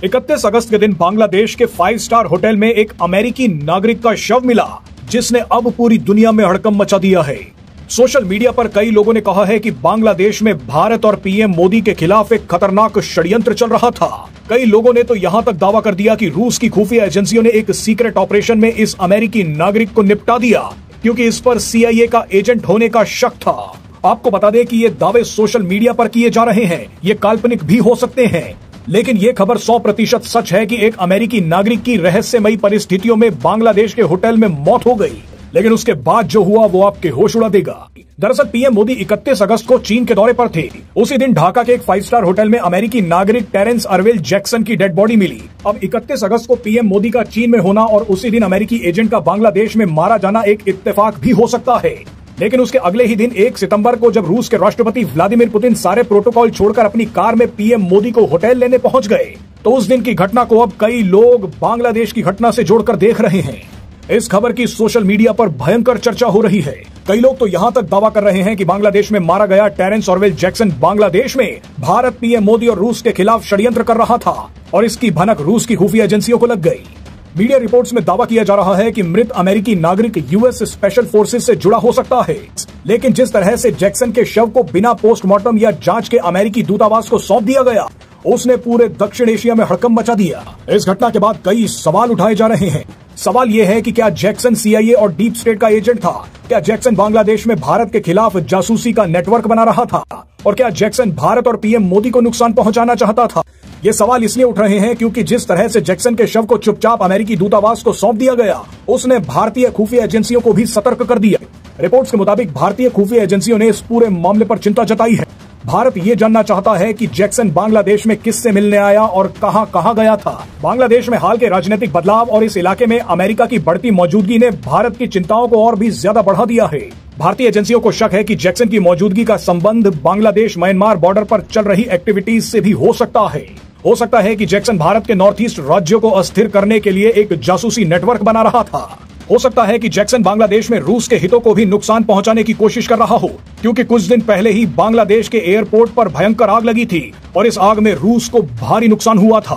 31 अगस्त के दिन बांग्लादेश के 5 स्टार होटल में एक अमेरिकी नागरिक का शव मिला, जिसने अब पूरी दुनिया में हड़कंप मचा दिया है। सोशल मीडिया पर कई लोगों ने कहा है कि बांग्लादेश में भारत और पीएम मोदी के खिलाफ एक खतरनाक षड्यंत्र चल रहा था। कई लोगों ने तो यहां तक दावा कर दिया कि रूस की खुफिया एजेंसियों ने एक सीक्रेट ऑपरेशन में इस अमेरिकी नागरिक को निपटा दिया, क्योंकि इस पर CIA का एजेंट होने का शक था। आपको बता दें कि ये दावे सोशल मीडिया पर किए जा रहे हैं, ये काल्पनिक भी हो सकते हैं, लेकिन ये खबर 100% सच है कि एक अमेरिकी नागरिक की रहस्यमयी परिस्थितियों में बांग्लादेश के होटल में मौत हो गई। लेकिन उसके बाद जो हुआ वो आपके होश उड़ा देगा। दरअसल पीएम मोदी 31 अगस्त को चीन के दौरे पर थे। उसी दिन ढाका के एक 5 स्टार होटल में अमेरिकी नागरिक टेरेंस अर्विल जैक्सन की डेड बॉडी मिली। अब 31 अगस्त को पीएम मोदी का चीन में होना और उसी दिन अमेरिकी एजेंट का बांग्लादेश में मारा जाना एक इत्तेफाक भी हो सकता है, लेकिन उसके अगले ही दिन 1 सितंबर को जब रूस के राष्ट्रपति व्लादिमीर पुतिन सारे प्रोटोकॉल छोड़कर अपनी कार में पीएम मोदी को होटल लेने पहुंच गए, तो उस दिन की घटना को अब कई लोग बांग्लादेश की घटना से जोड़कर देख रहे हैं। इस खबर की सोशल मीडिया पर भयंकर चर्चा हो रही है। कई लोग तो यहां तक दावा कर रहे हैं कि बांग्लादेश में मारा गया टेरेंस अर्विल जैक्सन बांग्लादेश में भारत, पीएम मोदी और रूस के खिलाफ षड्यंत्र कर रहा था और इसकी भनक रूस की खुफिया एजेंसियों को लग गई। मीडिया रिपोर्ट्स में दावा किया जा रहा है कि मृत अमेरिकी नागरिक यूएस स्पेशल फोर्सेस से जुड़ा हो सकता है, लेकिन जिस तरह से जैक्सन के शव को बिना पोस्टमार्टम या जांच के अमेरिकी दूतावास को सौंप दिया गया, उसने पूरे दक्षिण एशिया में हड़कंप मचा दिया। इस घटना के बाद कई सवाल उठाए जा रहे हैं। सवाल यह है कि क्या जैक्सन CIA और डीप स्टेट का एजेंट था? क्या जैक्सन बांग्लादेश में भारत के खिलाफ जासूसी का नेटवर्क बना रहा था? और क्या जैक्सन भारत और पीएम मोदी को नुकसान पहुंचाना चाहता था? ये सवाल इसलिए उठ रहे हैं क्योंकि जिस तरह से जैक्सन के शव को चुपचाप अमेरिकी दूतावास को सौंप दिया गया, उसने भारतीय खुफिया एजेंसियों को भी सतर्क कर दिया। रिपोर्ट्स के मुताबिक भारतीय खुफिया एजेंसियों ने इस पूरे मामले पर चिंता जताई है। भारत ये जानना चाहता है कि जैक्सन बांग्लादेश में किससे मिलने आया और कहां गया था। बांग्लादेश में हाल के राजनीतिक बदलाव और इस इलाके में अमेरिका की बढ़ती मौजूदगी ने भारत की चिंताओं को और भी ज्यादा बढ़ा दिया है। भारतीय एजेंसियों को शक है कि जैक्सन की मौजूदगी का संबंध बांग्लादेश म्यांमार बॉर्डर पर चल रही एक्टिविटीज से भी हो सकता है। हो सकता है कि जैक्सन भारत के नॉर्थ ईस्ट राज्यों को अस्थिर करने के लिए एक जासूसी नेटवर्क बना रहा था। हो सकता है कि जैक्सन बांग्लादेश में रूस के हितों को भी नुकसान पहुंचाने की कोशिश कर रहा हो, क्योंकि कुछ दिन पहले ही बांग्लादेश के एयरपोर्ट पर भयंकर आग लगी थी और इस आग में रूस को भारी नुकसान हुआ था।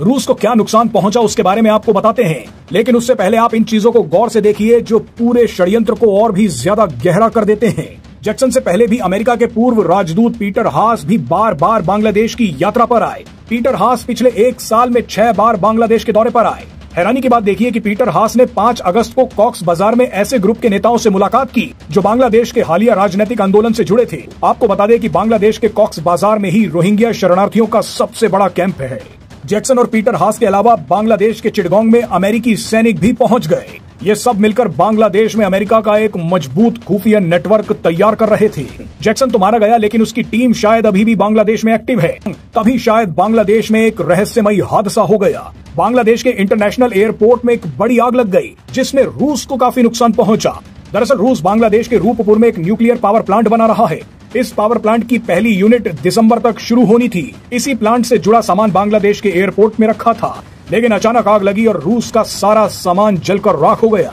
रूस को क्या नुकसान पहुंचा उसके बारे में आपको बताते हैं, लेकिन उससे पहले आप इन चीजों को गौर से देखिए जो पूरे षड्यंत्र को और भी ज्यादा गहरा कर देते हैं। जैक्सन से पहले भी अमेरिका के पूर्व राजदूत पीटर हास भी बार बार बांग्लादेश की यात्रा पर आए। पीटर हास पिछले 1 साल में 6 बार बांग्लादेश के दौरे पर आए। हैरानी की बात देखिए कि पीटर हास ने 5 अगस्त को कॉक्स बाजार में ऐसे ग्रुप के नेताओं से मुलाकात की जो बांग्लादेश के हालिया राजनीतिक आंदोलन से जुड़े थे। आपको बता दें कि बांग्लादेश के कॉक्स बाजार में ही रोहिंग्या शरणार्थियों का सबसे बड़ा कैंप है। जैक्सन और पीटर हास के अलावा बांग्लादेश के चिटगोंग में अमेरिकी सैनिक भी पहुंच गए। ये सब मिलकर बांग्लादेश में अमेरिका का एक मजबूत खुफिया नेटवर्क तैयार कर रहे थे। जैक्सन तो मारा गया, लेकिन उसकी टीम शायद अभी भी बांग्लादेश में एक्टिव है। तभी शायद बांग्लादेश में एक रहस्यमयी हादसा हो गया। बांग्लादेश के इंटरनेशनल एयरपोर्ट में एक बड़ी आग लग गई, जिसमें रूस को काफी नुकसान पहुंचा। दरअसल रूस बांग्लादेश के रूपपुर में एक न्यूक्लियर पावर प्लांट बना रहा है। इस पावर प्लांट की पहली यूनिट दिसंबर तक शुरू होनी थी। इसी प्लांट से जुड़ा सामान बांग्लादेश के एयरपोर्ट में रखा था, लेकिन अचानक आग लगी और रूस का सारा सामान जलकर राख हो गया।